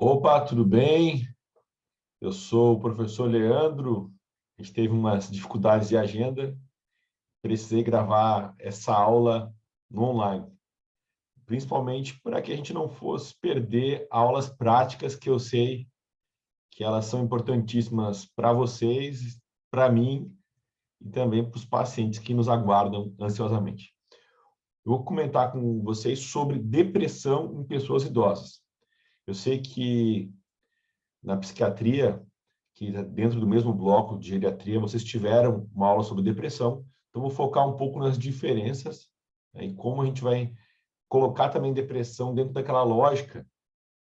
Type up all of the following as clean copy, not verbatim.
Opa, tudo bem? Eu sou o professor Leandro. A gente teve umas dificuldades de agenda. Precisei gravar essa aula no online, principalmente para que a gente não fosse perder aulas práticas que eu sei que elas são importantíssimas para vocês, para mim e também para os pacientes que nos aguardam ansiosamente. Eu vou comentar com vocês sobre depressão em pessoas idosas. Eu sei que na psiquiatria, que dentro do mesmo bloco de geriatria, vocês tiveram uma aula sobre depressão. Então, vou focar um pouco nas diferenças, né, e como a gente vai colocar também depressão dentro daquela lógica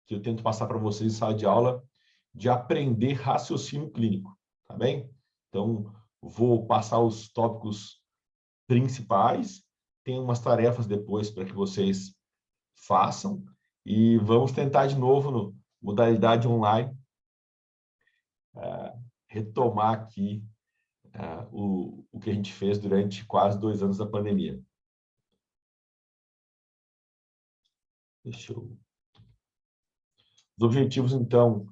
que eu tento passar para vocês em sala de aula, de aprender raciocínio clínico, tá bem? Então, vou passar os tópicos principais, tem umas tarefas depois para que vocês façam, e vamos tentar de novo no modalidade online, retomar aqui o que a gente fez durante quase 2 anos da pandemia. Os objetivos, então,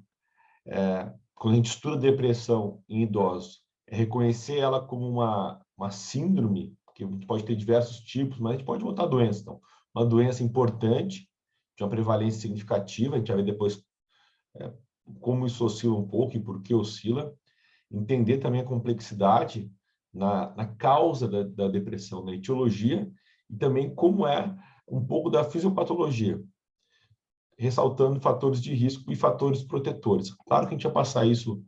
quando a gente estuda depressão em idosos, é reconhecer ela como uma síndrome, que a gente pode ter diversos tipos, mas a gente pode botar doença. Então, uma doença importante, de uma prevalência significativa, a gente vai ver depois como isso oscila um pouco e por que oscila. Entender também a complexidade na causa da depressão, na etiologia, e também como é um pouco da fisiopatologia, ressaltando fatores de risco e fatores protetores. Claro que a gente vai passar isso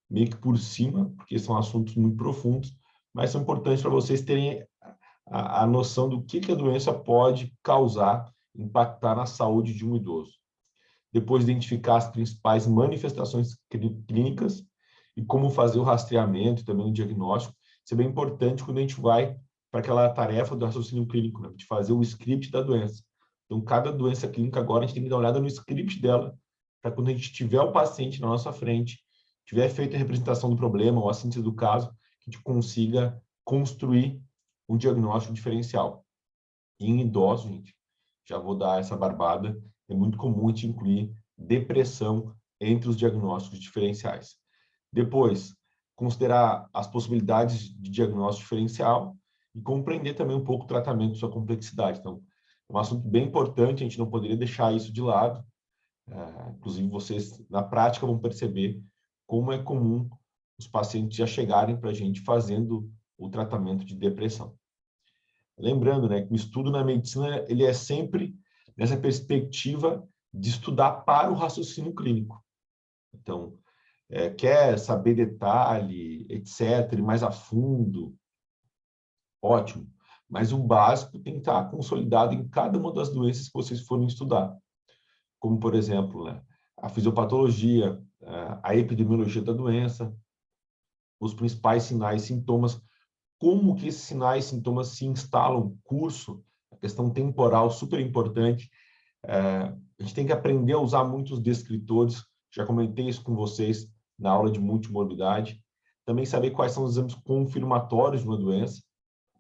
meio que por cima, porque são assuntos muito profundos, mas são importantes para vocês terem a noção do que a doença pode causar, impactar na saúde de um idoso. Depois, identificar as principais manifestações clínicas e como fazer o rastreamento, também o diagnóstico. Isso é bem importante quando a gente vai para aquela tarefa do raciocínio clínico, né? De fazer o script da doença. Então, cada doença clínica agora, a gente tem que dar uma olhada no script dela, para quando a gente tiver o paciente na nossa frente, tiver feito a representação do problema ou a síntese do caso, que a gente consiga construir um diagnóstico diferencial. E em idosos, gente, já vou dar essa barbada, é muito comum a gente incluir depressão entre os diagnósticos diferenciais. Depois, considerar as possibilidades de diagnóstico diferencial e compreender também um pouco o tratamento, sua complexidade. Então, é um assunto bem importante, a gente não poderia deixar isso de lado. Inclusive, vocês, na prática, vão perceber como é comum os pacientes já chegarem para a gente fazendo o tratamento de depressão. Lembrando, né, que o estudo na medicina ele é sempre nessa perspectiva de estudar para o raciocínio clínico. Então, quer saber detalhe, etc., ir mais a fundo, ótimo. Mas o básico tem que estar consolidado em cada uma das doenças que vocês forem estudar. Como, por exemplo, né, a fisiopatologia, a epidemiologia da doença, os principais sinais e sintomas, como que esses sinais e sintomas se instalam, curso, a questão temporal super importante. A gente tem que aprender a usar muitos descritores, já comentei isso com vocês na aula de multimorbidade. Também saber quais são os exames confirmatórios de uma doença,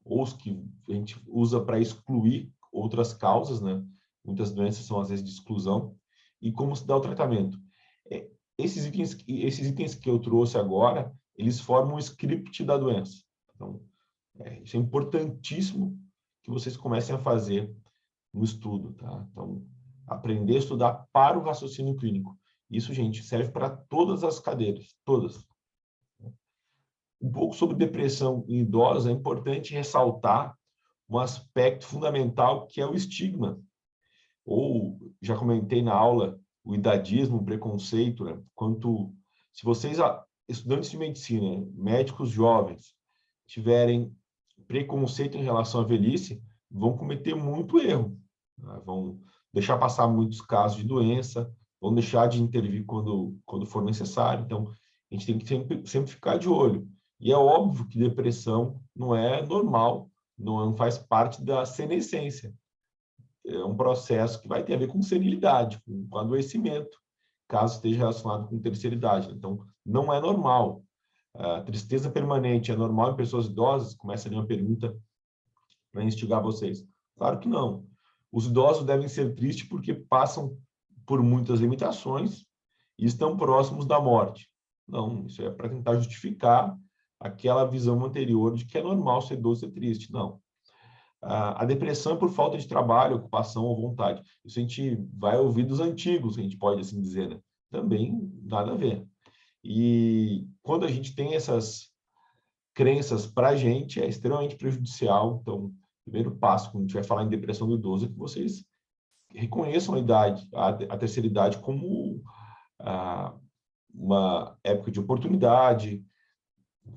ou os que a gente usa para excluir outras causas, né? Muitas doenças são, às vezes, de exclusão. E como se dá o tratamento. Esses itens que eu trouxe agora, eles formam o script da doença. Então, isso é importantíssimo que vocês comecem a fazer no estudo, tá? Então, aprender a estudar para o raciocínio clínico. Isso, gente, serve para todas as cadeiras, todas. Um pouco sobre depressão em idosos, é importante ressaltar um aspecto fundamental que é o estigma. Ou, já comentei na aula, o idadismo, o preconceito, né? Se vocês, estudantes de medicina, médicos jovens, tiverem preconceito em relação à velhice, vão cometer muito erro, né? Vão deixar passar muitos casos de doença, vão deixar de intervir quando for necessário. Então, a gente tem que sempre ficar de olho. E é óbvio que depressão não é normal, não faz parte da senescência. É um processo que vai ter a ver com senilidade, com adoecimento, caso esteja relacionado com terceira idade. Então, não é normal. A tristeza permanente é normal em pessoas idosas? Começa ali uma pergunta para instigar vocês. Claro que não. Os idosos devem ser tristes porque passam por muitas limitações, e estão próximos da morte. Não, isso é para tentar justificar aquela visão anterior de que é normal ser idoso e ser triste. Não. A depressão é por falta de trabalho, ocupação ou vontade. Isso a gente vai ouvir dos antigos, a gente pode assim dizer, né? Também nada a ver. E quando a gente tem essas crenças para a gente, é extremamente prejudicial. Então, o primeiro passo, quando a gente vai falar em depressão do idoso, é que vocês reconheçam a idade, a terceira idade, como uma época de oportunidade.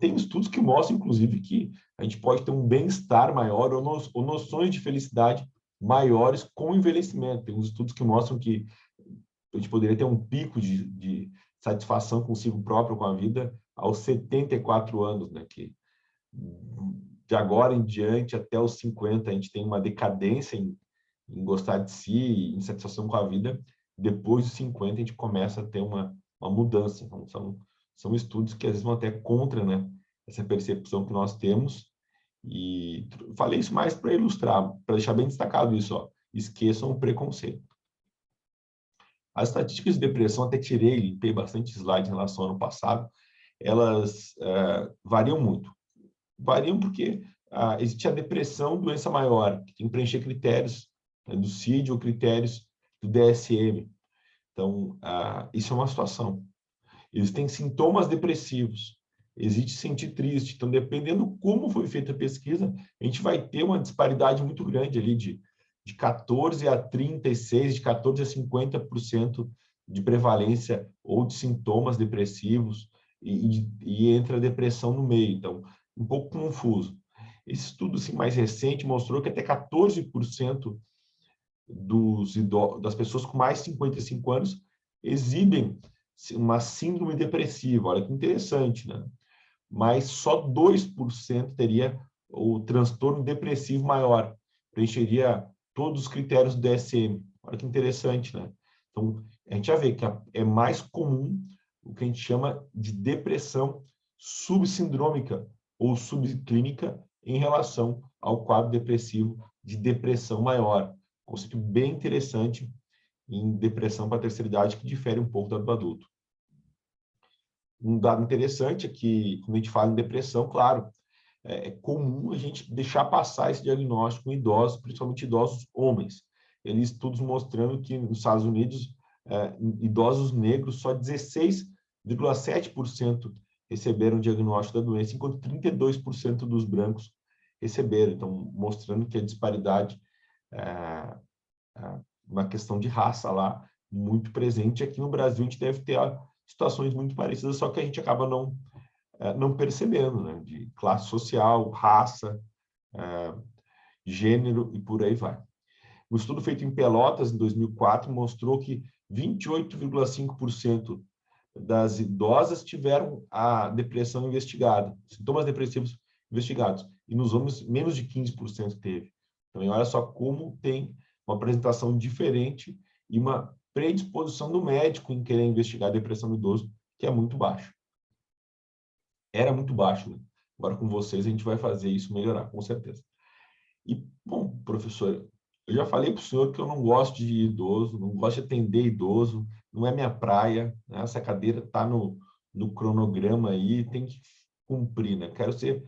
Tem estudos que mostram, inclusive, que a gente pode ter um bem-estar maior ou noções de felicidade maiores com o envelhecimento. Tem uns estudos que mostram que a gente poderia ter um pico de satisfação consigo próprio com a vida aos 74 anos, né? Que de agora em diante até os 50 a gente tem uma decadência em gostar de si, em satisfação com a vida. Depois dos 50 a gente começa a ter uma mudança. Então, são estudos que às vezes vão até contra, né, essa percepção que nós temos. E falei isso mais para ilustrar, para deixar bem destacado isso, ó. Esqueçam o preconceito. As estatísticas de depressão, até tirei, limpei bastante slides em relação ao ano passado, elas variam muito. Variam porque existe a depressão, doença maior, que tem que preencher critérios, né, do CID ou critérios do DSM. Então, isso é uma situação. Existem sintomas depressivos, existe sentir triste. Então, dependendo como foi feita a pesquisa, a gente vai ter uma disparidade muito grande ali de 14 a 36, de 14 a 50% de prevalência ou de sintomas depressivos, e entra a depressão no meio. Então, um pouco confuso. Esse estudo assim, mais recente mostrou que até 14% das pessoas com mais de 55 anos exibem uma síndrome depressiva. Olha que interessante, né? Mas só 2% teria o transtorno depressivo maior, preencheria todos os critérios do DSM. Olha que interessante, né? Então, a gente já vê que é mais comum o que a gente chama de depressão subsindrômica ou subclínica em relação ao quadro depressivo de depressão maior. Conceito bem interessante em depressão para a terceira idade, que difere um pouco do adulto. Um dado interessante é que, quando a gente fala em depressão, claro, é comum a gente deixar passar esse diagnóstico em idosos, principalmente idosos homens. Eles estudos mostrando que nos Estados Unidos, idosos negros, só 16,7% receberam o diagnóstico da doença, enquanto 32% dos brancos receberam. Então, mostrando que a disparidade uma questão de raça lá muito presente. Aqui no Brasil a gente deve ter situações muito parecidas, só que a gente acaba não percebendo, né? De classe social, raça, gênero e por aí vai. Um estudo feito em Pelotas, em 2004, mostrou que 28,5% das idosas tiveram a depressão investigada, sintomas depressivos investigados, e nos homens menos de 15% teve. Então, olha só como tem uma apresentação diferente e uma predisposição do médico em querer investigar a depressão do idoso, que é muito baixo. Era muito baixo, né? Agora, com vocês, a gente vai fazer isso melhorar, com certeza. E, bom, professor, eu já falei para o senhor que eu não gosto de idoso, não gosto de atender idoso, não é minha praia, né? Essa cadeira está no cronograma aí, tem que cumprir, né? Quero ser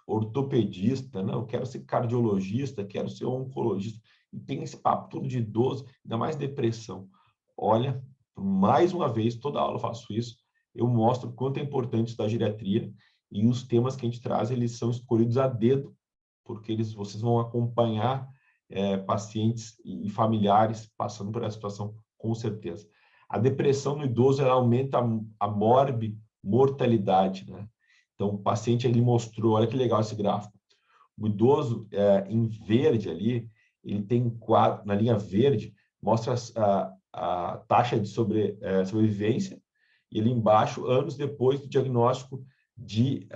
ortopedista, não, eu quero ser cardiologista, quero ser oncologista, e tem esse papo todo de idoso, ainda mais depressão. Olha, mais uma vez, toda aula eu faço isso, eu mostro o quanto é importante estudar geriatria, e os temas que a gente traz, eles são escolhidos a dedo, porque vocês vão acompanhar pacientes e familiares passando por essa situação, com certeza. A depressão no idoso, ela aumenta a mortalidade, né? Então, o paciente, ele mostrou, olha que legal esse gráfico, o idoso em verde ali, ele tem na linha verde, mostra a taxa de sobrevivência, e ali embaixo, anos depois do diagnóstico de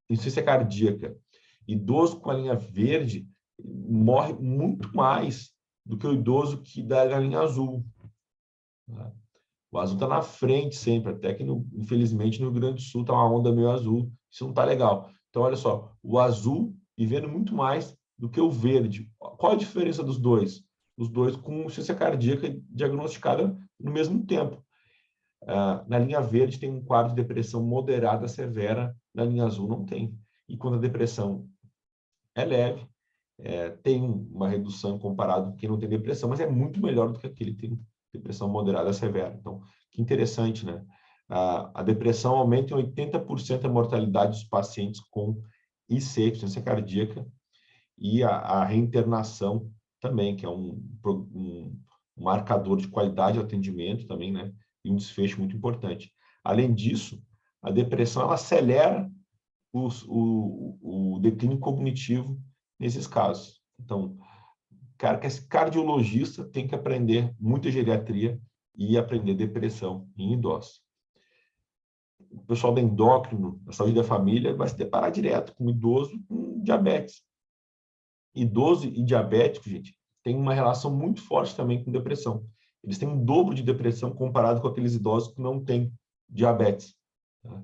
insuficiência cardíaca. Idoso com a linha verde morre muito mais do que o idoso que dá a linha azul. O azul está na frente sempre, até que, infelizmente, no Rio Grande do Sul está uma onda meio azul. Isso não está legal. Então, olha só, o azul vivendo muito mais do que o verde. Qual a diferença dos dois? os dois com insuficiência cardíaca diagnosticada no mesmo tempo. Na linha verde tem um quadro de depressão moderada severa, na linha azul não tem. E quando a depressão é leve, tem uma redução comparado com quem não tem depressão, mas é muito melhor do que aquele que tem depressão moderada severa. Então, que interessante, né? A depressão aumenta em 80% a mortalidade dos pacientes com IC, insuficiência cardíaca, e a reinternação também, que é um marcador de qualidade do atendimento também, né? E um desfecho muito importante. Além disso, a depressão ela acelera o declínio cognitivo nesses casos. Então, cara, que esse cardiologista tem que aprender muita geriatria e aprender depressão em idosos. O pessoal da endócrino, da saúde da família, vai se deparar direto com idoso com diabetes. Idoso e diabético, gente, tem uma relação muito forte também com depressão. Eles têm um dobro de depressão comparado com aqueles idosos que não têm diabetes. Tá?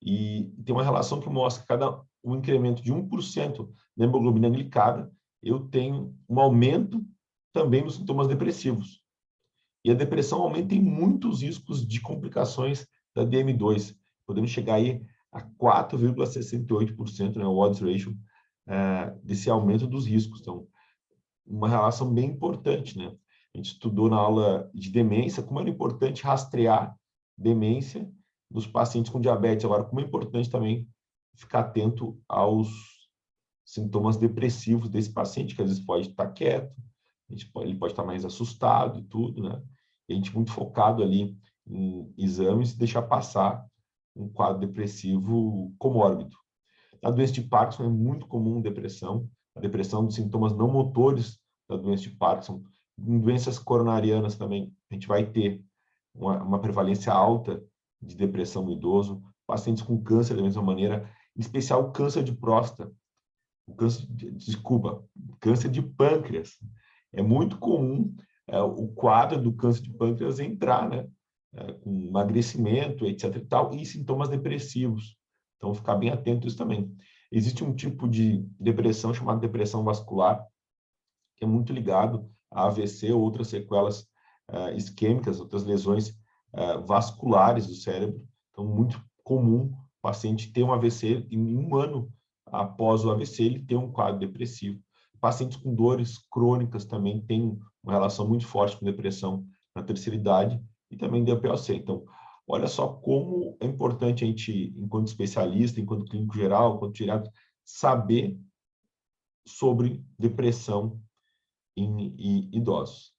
E tem uma relação que mostra que cada um incremento de 1% da hemoglobina glicada, eu tenho um aumento também nos sintomas depressivos. E a depressão aumenta em muitos riscos de complicações da DM2. Podemos chegar aí a 4,68%, né, o odds ratio, desse aumento dos riscos. Então, uma relação bem importante, né? A gente estudou na aula de demência como era importante rastrear demência nos pacientes com diabetes. Agora, como é importante também ficar atento aos sintomas depressivos desse paciente, que às vezes pode estar quieto, ele pode estar mais assustado e tudo, né? E a gente muito focado ali em exames e deixar passar um quadro depressivo comórbido. A doença de Parkinson é muito comum, depressão. A depressão dos sintomas não motores da doença de Parkinson. Em doenças coronarianas também, a gente vai ter uma prevalência alta de depressão no idoso. Pacientes com câncer, da mesma maneira, em especial o câncer de próstata. Câncer de pâncreas. É muito comum o quadro do câncer de pâncreas entrar, né? Com emagrecimento, etc. e tal, e sintomas depressivos. Então, ficar bem atento a isso também. Existe um tipo de depressão chamada depressão vascular, que é muito ligado a AVC ou outras sequelas isquêmicas, outras lesões vasculares do cérebro. Então, muito comum o paciente ter um AVC e em um ano após o AVC ele ter um quadro depressivo. Pacientes com dores crônicas também têm uma relação muito forte com depressão na terceira idade e também DPOC. Então, olha só como é importante a gente, enquanto especialista, enquanto clínico geral, enquanto geriatra, saber sobre depressão em idosos.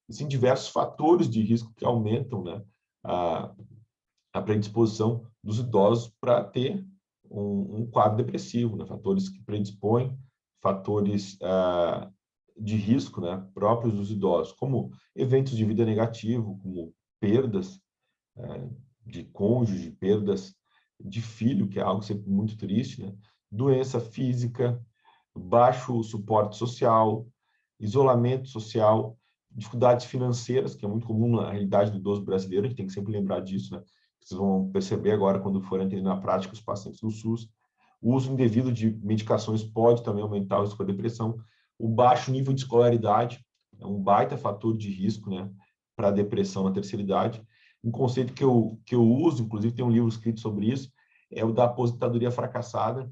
Existem diversos fatores de risco que aumentam, né, a predisposição dos idosos para ter um quadro depressivo, né? Fatores que predispõem, fatores de risco, né, próprios dos idosos, como eventos de vida negativo, como perdas de cônjuge, perdas de filho, que é algo sempre muito triste, né? Doença física, baixo suporte social, isolamento social, dificuldades financeiras, que é muito comum na realidade do idoso brasileiro, a gente tem que sempre lembrar disso, né? Vocês vão perceber agora, quando forem entender na prática os pacientes do SUS. O uso indevido de medicações pode também aumentar o risco da depressão. O baixo nível de escolaridade é um baita fator de risco, né, para a depressão na terceira idade. Um conceito que eu uso, inclusive tem um livro escrito sobre isso, é o da aposentadoria fracassada. Ou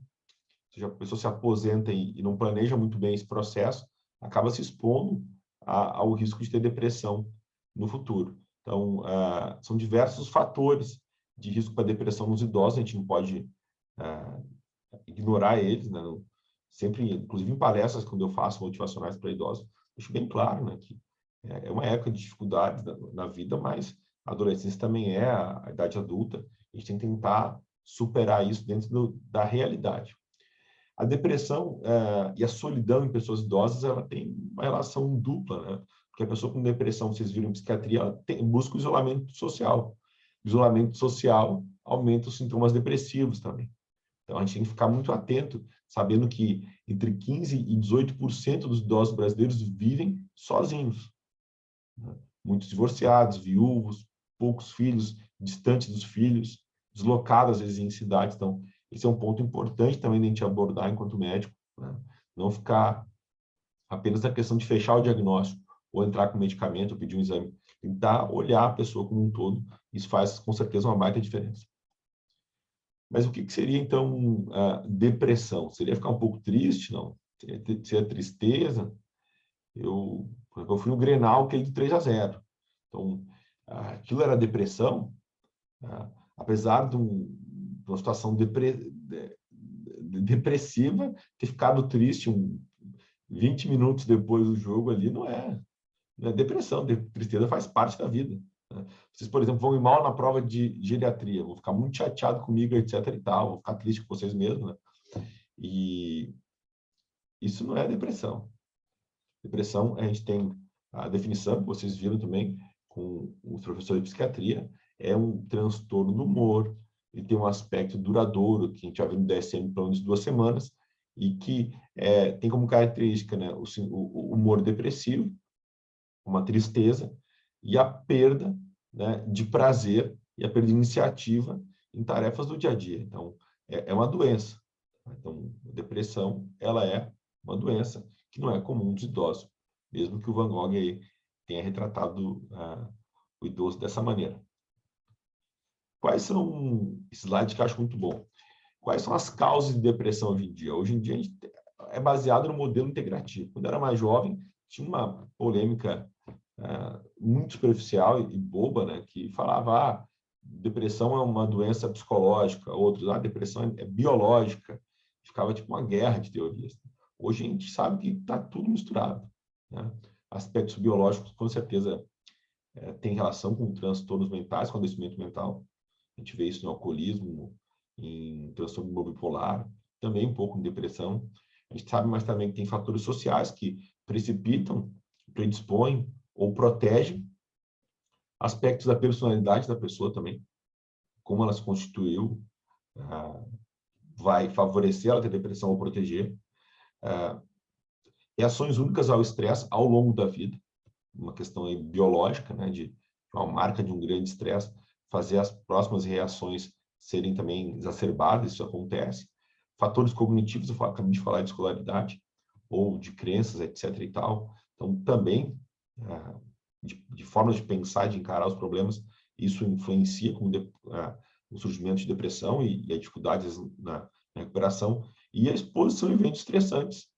seja, a pessoa se aposenta e não planeja muito bem esse processo, acaba se expondo ao risco de ter depressão no futuro. Então, são diversos fatores de risco para depressão nos idosos, a gente não pode ignorar eles, né? Sempre, inclusive em palestras, quando eu faço motivacionais para idosos, deixo bem claro, né, que é uma época de dificuldades na vida, mas a adolescência também é a idade adulta, a gente tem que tentar superar isso dentro da realidade. A depressão e a solidão em pessoas idosas, ela tem uma relação dupla, né? Porque a pessoa com depressão, vocês viram em psiquiatria, ela busca o isolamento social. O isolamento social aumenta os sintomas depressivos também. Então, a gente tem que ficar muito atento, sabendo que entre 15% e 18% dos idosos brasileiros vivem sozinhos. Né? Muitos divorciados, viúvos, poucos filhos, distantes dos filhos, deslocados, às vezes, em cidades. Então, esse é um ponto importante também de a gente abordar enquanto médico, né? Não ficar apenas a questão de fechar o diagnóstico, ou entrar com medicamento, ou pedir um exame. Tentar olhar a pessoa como um todo, isso faz, com certeza, uma baita diferença. Mas o que seria, então, a depressão? Seria ficar um pouco triste? Não. Seria tristeza? Por exemplo, eu fui no Grenal, aquele de 3-0. Então, aquilo era depressão, apesar de uma situação depressiva, ter ficado triste 20 minutos depois do jogo ali não é depressão, tristeza faz parte da vida. Né? Vocês, por exemplo, vão ir mal na prova de geriatria, vão ficar muito chateado comigo, etc. e tal, vão ficar triste com vocês mesmos, né? E isso não é depressão. Depressão, a gente tem a definição, que vocês viram também com os professores de psiquiatria, é um transtorno do humor, ele tem um aspecto duradouro, que a gente já viu no DSM pelo menos 2 semanas, e que tem como característica, né, o humor depressivo, uma tristeza, e a perda, né, de prazer e a perda de iniciativa em tarefas do dia a dia. Então, é uma doença. Então, a depressão, ela é uma doença que não é comum dos idosos, mesmo que o Van Gogh aí tenha retratado o idoso dessa maneira. Quais são, esse slide que eu acho muito bom, quais são as causas de depressão hoje em dia? Hoje em dia a gente é baseado no modelo integrativo. Quando eu era mais jovem, tinha uma polêmica muito superficial e boba, né, que falava, depressão é uma doença psicológica, outros, depressão é biológica. Ficava tipo uma guerra de teorias. Hoje a gente sabe que está tudo misturado, né? Aspectos biológicos, com certeza, tem relação com transtornos mentais, com adoecimento mental. A gente vê isso no alcoolismo, em transtorno bipolar, também um pouco em depressão. A gente sabe mais também que tem fatores sociais que precipitam, predispõem ou protegem aspectos da personalidade da pessoa também, como ela se constituiu, vai favorecer ela ter depressão ou proteger. Reações únicas ao estresse ao longo da vida, uma questão aí biológica, né, de uma marca de um grande estresse, fazer as próximas reações serem também exacerbadas, isso acontece. Fatores cognitivos, eu acabei de falar de escolaridade, ou de crenças, etc. e tal. Então, também, de formas de pensar, de encarar os problemas, isso influencia o surgimento de depressão e as dificuldades na recuperação, e a exposição a eventos estressantes.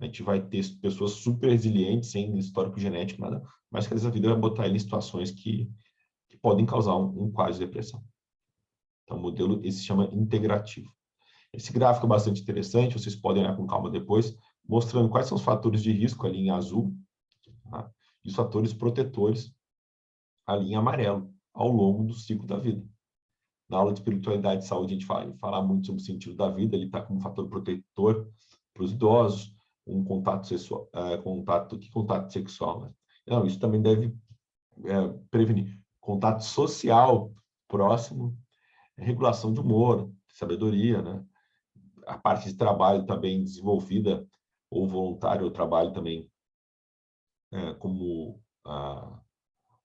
A gente vai ter pessoas super resilientes, sem histórico genético, nada, mas que a vida vai botar ele em situações que podem causar um quadro de depressão. Então, o modelo esse se chama integrativo. Esse gráfico é bastante interessante, vocês podem olhar com calma depois, mostrando quais são os fatores de risco ali em azul, tá? E os fatores protetores ali em amarelo, ao longo do ciclo da vida. Na aula de espiritualidade e saúde, a gente fala muito sobre o sentido da vida, ele está como fator protetor para os idosos, um contato sexual, contato sexual, né? Não, isso também deve prevenir. Contato social próximo, regulação de humor, sabedoria, né? A parte de trabalho também desenvolvida, ou voluntário, ou trabalho também como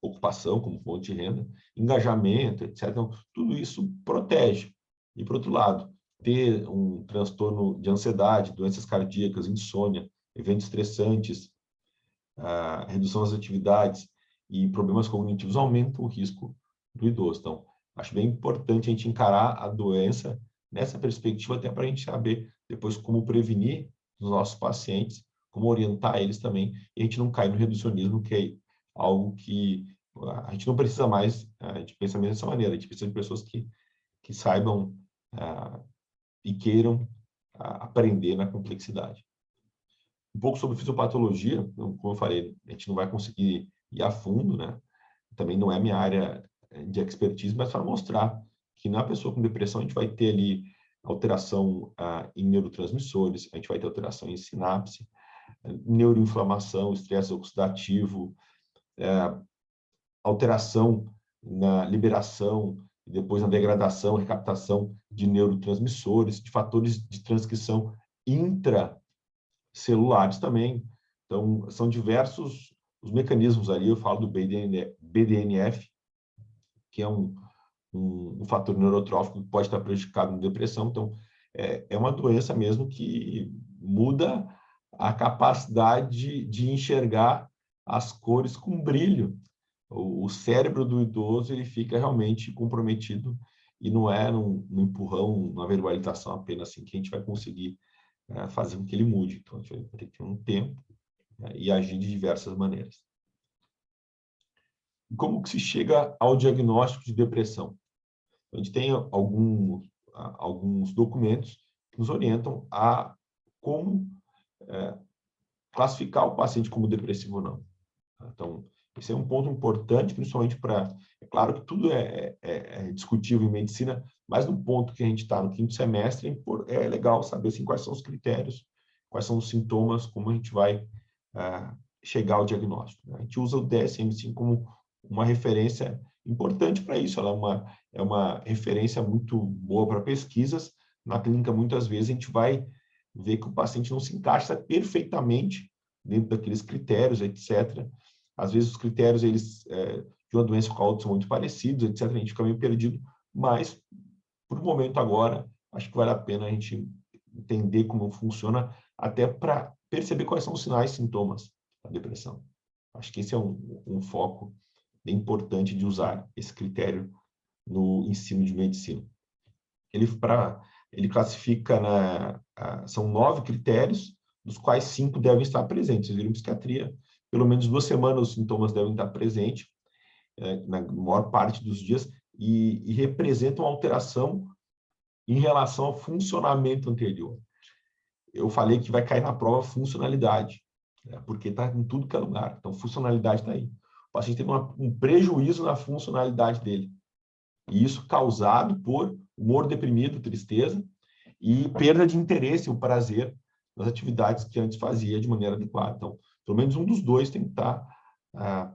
ocupação, como fonte de renda, engajamento, etc. Então, tudo isso protege. E, por outro lado, ter um transtorno de ansiedade, doenças cardíacas, insônia, eventos estressantes, redução das atividades e problemas cognitivos aumentam o risco do idoso. Então, acho bem importante a gente encarar a doença nessa perspectiva, até para a gente saber depois como prevenir os nossos pacientes, como orientar eles também, e a gente não cair no reducionismo, que é algo que a gente não precisa mais, a gente pensa mesmo dessa maneira, a gente precisa de pessoas que saibam e queiram aprender na complexidade. Um pouco sobre fisiopatologia, como eu falei, a gente não vai conseguir ir a fundo, né? Também não é minha área de expertise, mas para mostrar que na pessoa com depressão a gente vai ter ali alteração em neurotransmissores, a gente vai ter alteração em sinapse, neuroinflamação, estresse oxidativo, alteração na liberação, depois na degradação, recaptação de neurotransmissores, de fatores de transcrição intracelulares também. Então, são diversos os mecanismos ali, eu falo do BDNF, que é um fator neurotrófico que pode estar prejudicado na depressão. Então, é uma doença mesmo que muda a capacidade de enxergar as cores com brilho. O cérebro do idoso ele fica realmente comprometido e não é num empurrão, numa verbalização apenas assim que a gente vai conseguir fazer com que ele mude. Então, a gente vai ter que ter um tempo, né, e agir de diversas maneiras. E como que se chega ao diagnóstico de depressão? A gente tem alguns documentos que nos orientam a como classificar o paciente como depressivo ou não. Então, esse é um ponto importante, principalmente para... É claro que tudo é discutível em medicina, mas no ponto que a gente está no 5º semestre, é legal saber assim, quais são os critérios, quais são os sintomas, como a gente vai chegar ao diagnóstico, né? A gente usa o DSM-5 como uma referência importante para isso. Ela é uma referência muito boa para pesquisas. Na clínica, muitas vezes, a gente vai ver que o paciente não se encaixa perfeitamente dentro daqueles critérios, etc. Às vezes, os critérios de uma doença com a outra são muito parecidos, etc. A gente fica meio perdido, mas, por um momento agora, acho que vale a pena a gente entender como funciona, até para perceber quais são os sinais e sintomas da depressão. Acho que esse é um foco bem importante de usar esse critério no ensino de medicina. Ele classifica, são 9 critérios, dos quais 5 devem estar presentes. Vocês viram, em psiquiatria, pelo menos 2 semanas os sintomas devem estar presentes, na maior parte dos dias, e representam alteração em relação ao funcionamento anterior. Eu falei que vai cair na prova funcionalidade, né, porque está em tudo que é lugar. Então, funcionalidade está aí. O paciente teve um prejuízo na funcionalidade dele. E isso causado por humor deprimido, tristeza, e perda de interesse, o prazer nas atividades que antes fazia de maneira adequada. Então, pelo menos um dos dois tem que estar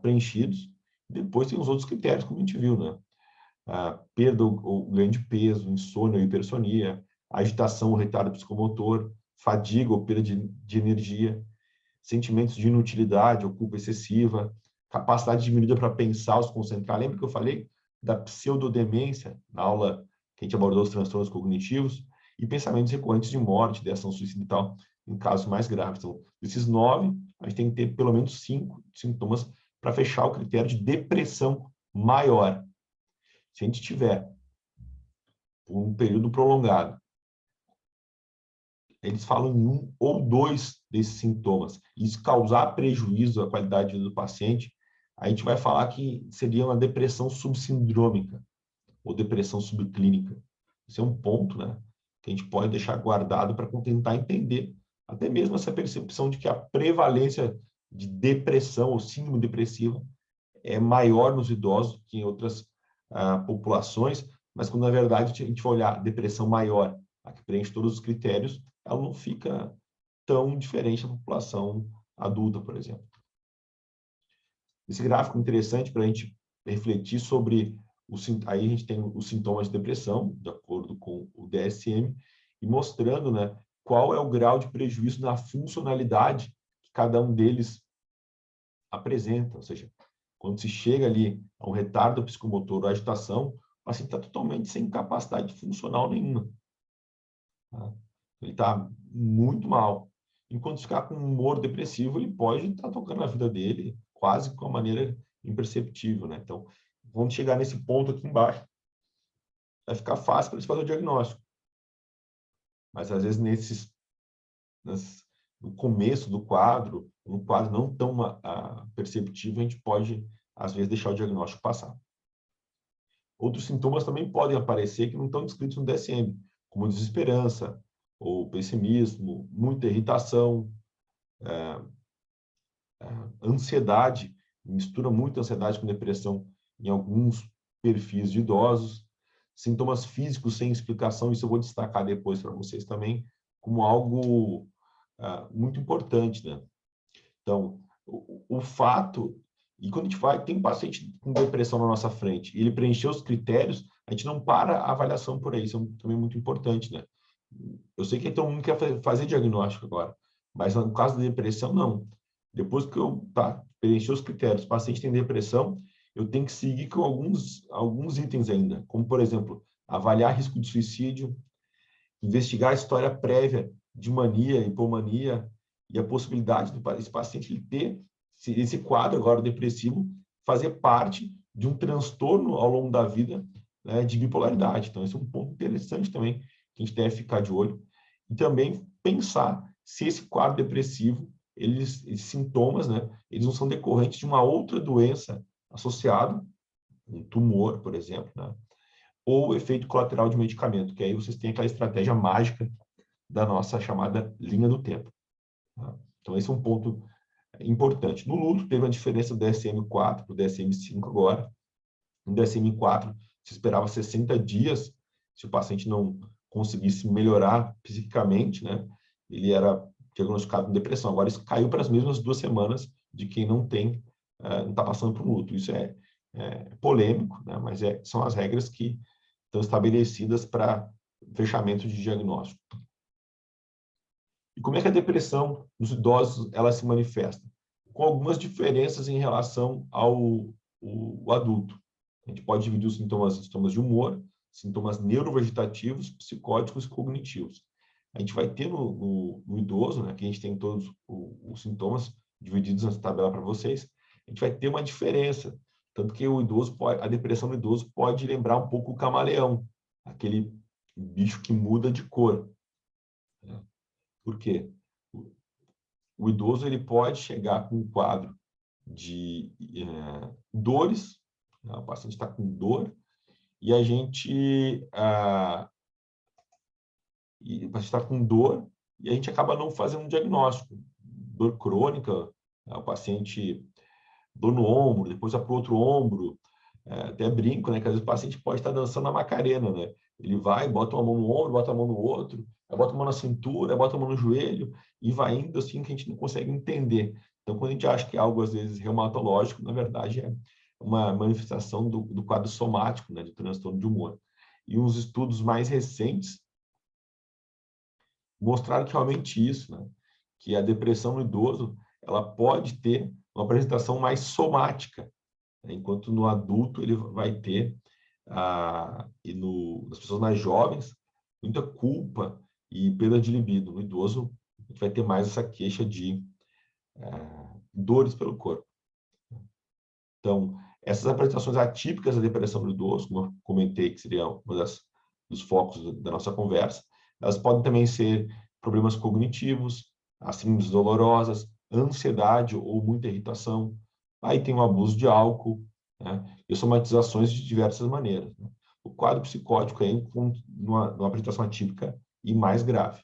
preenchidos. Depois tem os outros critérios, como a gente viu, né? Perda ou ganho de peso, insônia ou hipersonia, agitação ou retardo psicomotor, fadiga ou perda de energia, sentimentos de inutilidade ou culpa excessiva, capacidade diminuída para pensar ou se concentrar. Lembra que eu falei da pseudodemência na aula que a gente abordou os transtornos cognitivos? E pensamentos recorrentes de morte, de ação suicida e tal, em casos mais graves. Então, desses 9, a gente tem que ter pelo menos 5 sintomas para fechar o critério de depressão maior. Se a gente tiver por um período prolongado, eles falam em 1 ou 2 desses sintomas, e isso causar prejuízo à qualidade de vida do paciente, a gente vai falar que seria uma depressão subsindrômica ou depressão subclínica. Esse é um ponto, né, que a gente pode deixar guardado para tentar entender até mesmo essa percepção de que a prevalência de depressão ou síndrome depressiva é maior nos idosos que em outras populações, mas quando na verdade a gente vai olhar a depressão maior, a que preenche todos os critérios, ela não fica tão diferente da população adulta, por exemplo. Esse gráfico é interessante para a gente refletir sobre aí a gente tem os sintomas de depressão, de acordo com o DSM, e mostrando, né, qual é o grau de prejuízo na funcionalidade que cada um deles apresenta. Ou seja, quando se chega ali a um retardo psicomotor ou agitação, o paciente está totalmente sem capacidade funcional nenhuma. Tá? Ele está muito mal. Enquanto ficar com um humor depressivo, ele pode estar tocando a vida dele quase com uma maneira imperceptível, né? Então, vamos chegar nesse ponto aqui embaixo, vai ficar fácil para eles fazerem o diagnóstico. Mas, às vezes, no começo do quadro, um quadro não tão perceptível, a gente pode, às vezes, deixar o diagnóstico passar. Outros sintomas também podem aparecer que não estão descritos no DSM, como desesperança, ou pessimismo, muita irritação, ansiedade, mistura muito ansiedade com depressão em alguns perfis de idosos, sintomas físicos sem explicação, isso eu vou destacar depois para vocês também, como algo muito importante, né? Então, o fato, e quando a gente vai, tem um paciente com depressão na nossa frente, e ele preencheu os critérios, a gente não para a avaliação por aí, isso é também muito importante, né? Eu sei que todo mundo quer fazer diagnóstico agora, mas no caso da depressão, não. Depois que eu preencher os critérios, o paciente tem depressão, eu tenho que seguir com alguns itens ainda, como, por exemplo, avaliar risco de suicídio, investigar a história prévia de mania, hipomania, e a possibilidade desse paciente ele ter esse quadro agora depressivo fazer parte de um transtorno ao longo da vida, né, de bipolaridade. Então, esse é um ponto interessante também que a gente deve ficar de olho. E também pensar se esse quadro depressivo, esses sintomas, né, eles não são decorrentes de uma outra doença associada, um tumor, por exemplo, né, ou efeito colateral de medicamento, que aí vocês têm aquela estratégia mágica da nossa chamada linha do tempo. Tá? Então, esse é um ponto importante. No luto, teve uma diferença do DSM-4 para o DSM-5 agora. No DSM-4, se esperava 60 dias se o paciente não conseguisse melhorar psiquicamente, né? Ele era diagnosticado com depressão. Agora, isso caiu para as mesmas 2 semanas de quem não tem, não está passando por um luto. Isso é polêmico, né? Mas são as regras que estão estabelecidas para fechamento de diagnóstico. E como é que a depressão nos idosos ela se manifesta? Com algumas diferenças em relação ao adulto. A gente pode dividir os sintomas de humor, sintomas neurovegetativos, psicóticos e cognitivos. A gente vai ter no idoso, né, que a gente tem todos os sintomas divididos nessa tabela para vocês, a gente vai ter uma diferença. Tanto que a depressão no idoso pode lembrar um pouco o camaleão, aquele bicho que muda de cor. Né? Por quê? O idoso ele pode chegar com um quadro de dores, né? O paciente está com dor, e a gente o paciente está com dor e a gente acaba não fazendo um diagnóstico. Dor crônica, né? O paciente dor no ombro, depois vai para o outro ombro, até brinco, né? Que às vezes o paciente pode estar dançando a Macarena, né? Ele vai, bota uma mão no ombro, bota a mão no outro, bota a mão na cintura, bota a mão no joelho e vai indo assim que a gente não consegue entender. Então, quando a gente acha que é algo, às vezes, reumatológico, na verdade, é uma manifestação do quadro somático, né, de transtorno de humor. E uns estudos mais recentes mostraram que realmente isso, né, que a depressão no idoso, ela pode ter uma apresentação mais somática, né, enquanto no adulto ele vai ter, nas pessoas mais jovens, muita culpa e perda de libido. No idoso, a gente vai ter mais essa queixa de dores pelo corpo. Então, essas apresentações atípicas da depressão do idoso, como eu comentei, que seria uma dos focos da nossa conversa, elas podem também ser problemas cognitivos, as síndromes dolorosas, ansiedade ou muita irritação. Aí tem o abuso de álcool, né? E somatizações de diversas maneiras. Né? O quadro psicótico é numa apresentação atípica e mais grave.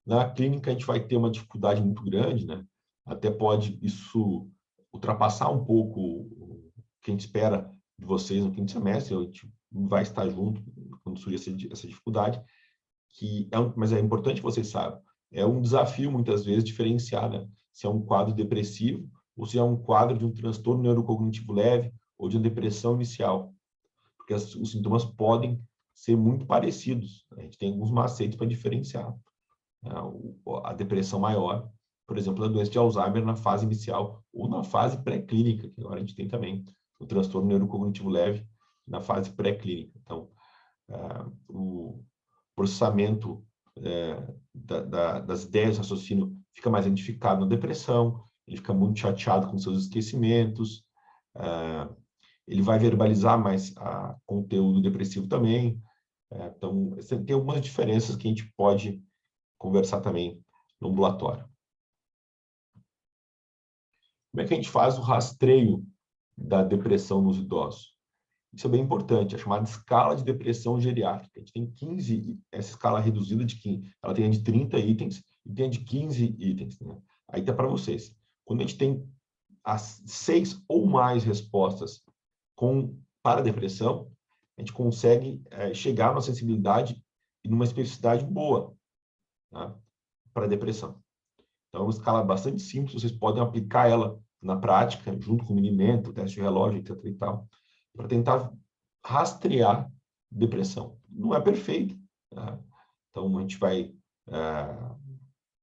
Na clínica, a gente vai ter uma dificuldade muito grande, né? Até pode isso ultrapassar um pouco o que a gente espera de vocês no quinto semestre, a gente vai estar junto quando surgir essa dificuldade, mas é importante que vocês saibam, é um desafio muitas vezes diferenciar, né? Se é um quadro depressivo ou se é um quadro de um transtorno neurocognitivo leve ou de uma depressão inicial, porque os sintomas podem ser muito parecidos. A gente tem alguns macetes para diferenciar a depressão maior, por exemplo, a doença de Alzheimer na fase inicial ou na fase pré-clínica, que agora a gente tem também o transtorno neurocognitivo leve na fase pré-clínica. Então, o processamento das ideias, raciocínio fica mais identificado na depressão, ele fica muito chateado com seus esquecimentos, ele vai verbalizar mais conteúdo depressivo também. Então, tem algumas diferenças que a gente pode conversar também no ambulatório. Como é que a gente faz o rastreio da depressão nos idosos? Isso é bem importante, é chamada escala de depressão geriátrica. A gente tem 15, essa escala reduzida de 15, ela tem de 30 itens e tem de 15 itens. Né? Aí está para vocês. Quando a gente tem as 6 ou mais respostas para a depressão, a gente consegue chegar numa sensibilidade e numa especificidade boa, tá? Para a depressão. Então, é uma escala bastante simples, vocês podem aplicar ela na prática, junto com o minimento, o teste de relógio, etc. e tal, para tentar rastrear depressão. Não é perfeito, tá? Então, a gente vai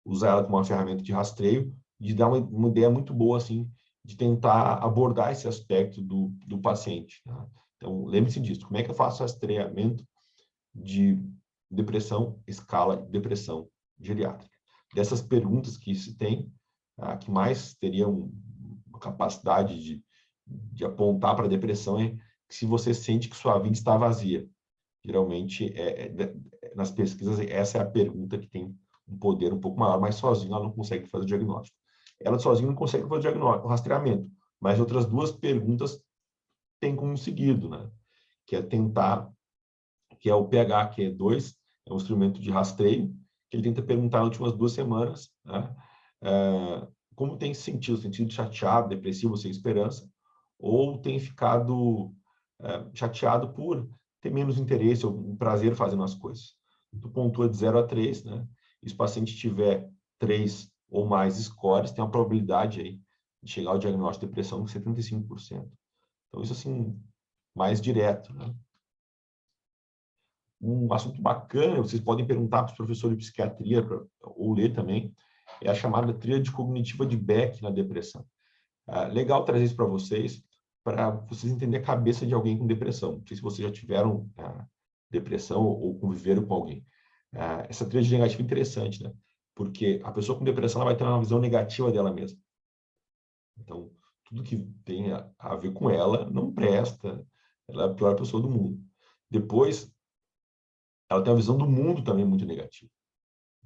usar ela como uma ferramenta de rastreio e dar uma ideia muito boa, assim, de tentar abordar esse aspecto do paciente. Tá? Então, lembre-se disso. Como é que eu faço rastreamento de depressão, escala de depressão geriátrica. Dessas perguntas que se tem, a que mais teria uma capacidade de apontar para a depressão é se você sente que sua vida está vazia. Geralmente, nas pesquisas, essa é a pergunta que tem um poder um pouco maior, mas sozinha ela não consegue fazer o diagnóstico. Ela sozinha não consegue fazer o diagnóstico, o rastreamento, mas outras duas perguntas tem como seguido, né? Que é tentar, que é o PHQ-2, é um instrumento de rastreio, que ele tenta perguntar nas últimas 2 semanas, né? Como tem sentido chateado, depressivo, sem esperança, ou tem ficado chateado por ter menos interesse ou prazer fazendo as coisas. Tu pontua de 0 a 3, né? E se o paciente tiver 3 ou mais scores, tem uma probabilidade aí de chegar ao diagnóstico de depressão de 75%. Então, isso assim, mais direto, né? Um assunto bacana, vocês podem perguntar para os professores de psiquiatria, ou ler também, é a chamada tríade cognitiva de Beck na depressão. Legal trazer isso para vocês entenderem a cabeça de alguém com depressão. Não sei se vocês já tiveram depressão ou conviveram com alguém. Essa tríade negativa é interessante, né? Porque a pessoa com depressão ela vai ter uma visão negativa dela mesma. Então, tudo que tem a ver com ela não presta. Ela é a pior pessoa do mundo. Depois, ela tem uma visão do mundo também muito negativa.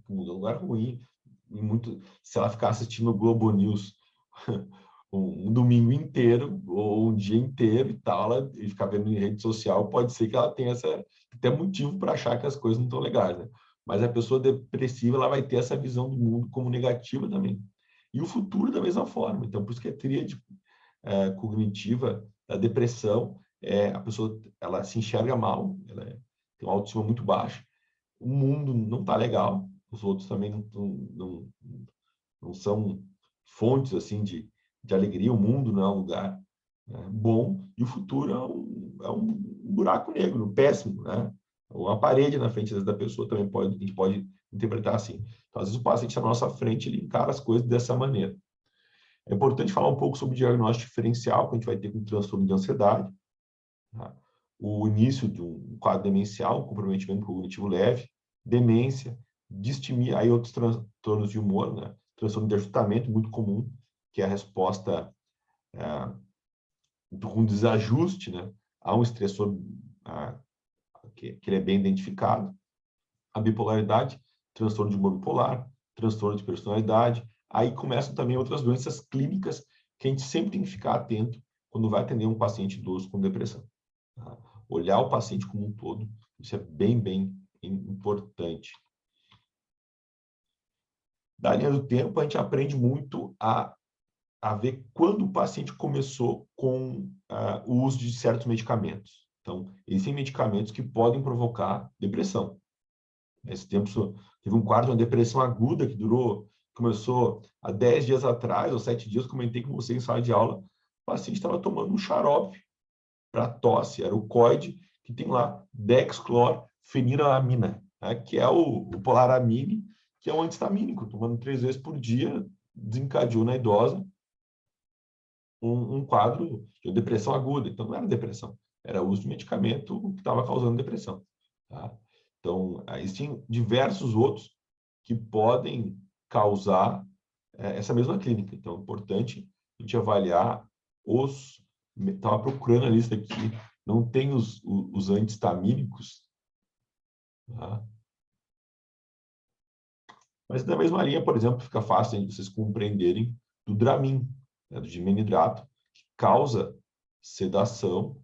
O mundo é um lugar ruim. Se ela ficar assistindo o Globo News um domingo inteiro ou um dia inteiro e tal, e ficar vendo em rede social, pode ser que ela tenha até motivo para achar que as coisas não estão legais, né? Mas a pessoa depressiva ela vai ter essa visão do mundo como negativa também. E o futuro da mesma forma. Então, por isso que a tríade cognitiva da depressão, a pessoa ela se enxerga mal, ela tem uma autoestima muito baixa, o mundo não está legal, os outros também não são fontes assim de alegria, o mundo não é um lugar bom, e o futuro é um buraco negro, péssimo, né? Uma parede na frente da pessoa também a gente pode interpretar assim. Então, às vezes o paciente está na nossa frente, ele encara as coisas dessa maneira. É importante falar um pouco sobre o diagnóstico diferencial que a gente vai ter com transtorno de ansiedade, tá? O início de um quadro demencial, comprometimento cognitivo leve, demência, distimia, aí outros transtornos de humor, né? Transtorno de ajustamento, muito comum, que é a resposta com desajuste, né, a um estressor que ele é bem identificado. A bipolaridade, transtorno de humor bipolar, transtorno de personalidade. Aí começam também outras doenças clínicas que a gente sempre tem que ficar atento quando vai atender um paciente idoso com depressão. Tá? Olhar o paciente como um todo, isso é bem, bem importante. Da linha do tempo, a gente aprende muito a ver quando o paciente começou com o uso de certos medicamentos. Então, existem medicamentos que podem provocar depressão. Nesse tempo, teve um quadro de uma depressão aguda que começou há 10 dias atrás, ou 7 dias, comentei com você em sala de aula, o paciente estava tomando um xarope para tosse, era o COID, que tem lá dexclorfeniramina, né, que é o polaramine, que é um antistamínico, tomando 3 vezes por dia, desencadeou na idosa um quadro de depressão aguda. Então, não era depressão, era uso de medicamento que estava causando depressão. Tá? Então, existem diversos outros que podem causar essa mesma clínica. Então, é importante a gente avaliar os... Estava procurando a lista aqui, não tem os antihistamínicos, tá? Mas da mesma linha, por exemplo, fica fácil de vocês compreenderem do Dramin, né, do dimenidrato, que causa sedação,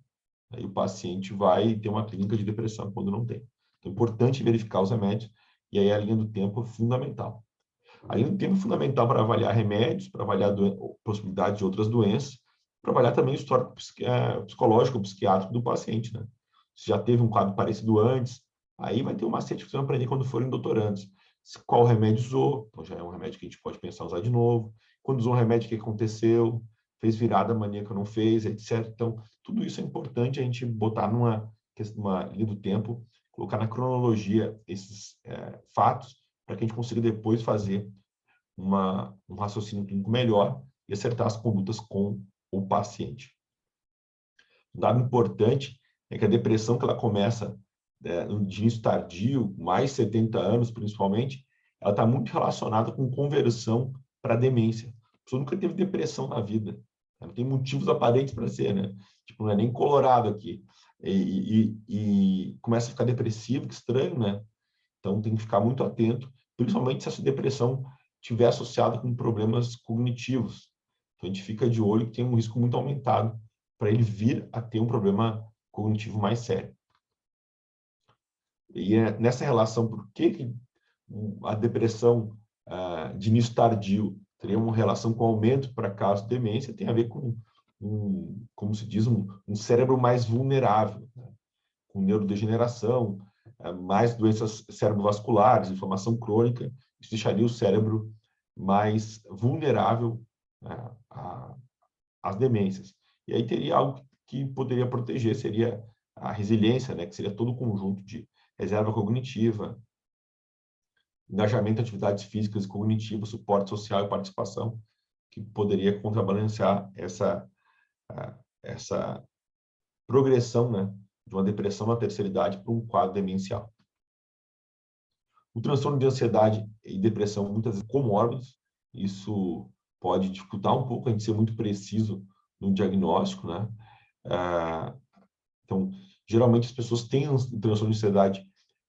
aí o paciente vai ter uma clínica de depressão quando não tem. Então, é importante verificar os remédios, e aí a linha do tempo é fundamental. A linha do tempo é fundamental para avaliar remédios, para avaliar possibilidade de outras doenças, para avaliar também o histórico psicológico, psiquiátrico do paciente, né? Se já teve um quadro parecido antes, aí vai ter uma macete que vocês vão aprender quando forem doutorandos. Qual remédio usou, então já é um remédio que a gente pode pensar em usar de novo. Quando usou um remédio, o que aconteceu? Fez virada maníaca ou não fez, etc. Então, tudo isso é importante a gente botar numa linha do tempo, colocar na cronologia esses fatos, para que a gente consiga depois fazer um raciocínio clínico melhor e acertar as condutas com o paciente. Um dado importante é que a depressão que ela começa de início tardio, mais 70 anos principalmente, ela está muito relacionada com conversão para demência. A pessoa nunca teve depressão na vida. Não tem motivos aparentes para ser, né? Tipo, não é nem colorado aqui. E começa a ficar depressivo, que estranho, né? Então, tem que ficar muito atento, principalmente se essa depressão estiver associada com problemas cognitivos. Então, a gente fica de olho que tem um risco muito aumentado para ele vir a ter um problema cognitivo mais sério. E é nessa relação, por que a depressão de início tardio teria uma relação com aumento para casos de demência? Tem a ver com, como se diz, um cérebro mais vulnerável, né? Com neurodegeneração, mais doenças cerebrovasculares, inflamação crônica, isso deixaria o cérebro mais vulnerável, né, às demências. E aí teria algo que poderia proteger, seria a resiliência, né, que seria todo o conjunto de reserva cognitiva, engajamento em atividades físicas e cognitivas, suporte social e participação, que poderia contrabalancear essa progressão, né, de uma depressão na terceira idade para um quadro demencial. O transtorno de ansiedade e depressão, muitas vezes comórbidos, isso pode dificultar um pouco a gente ser muito preciso no diagnóstico, né? Então, geralmente as pessoas têm o transtorno de ansiedade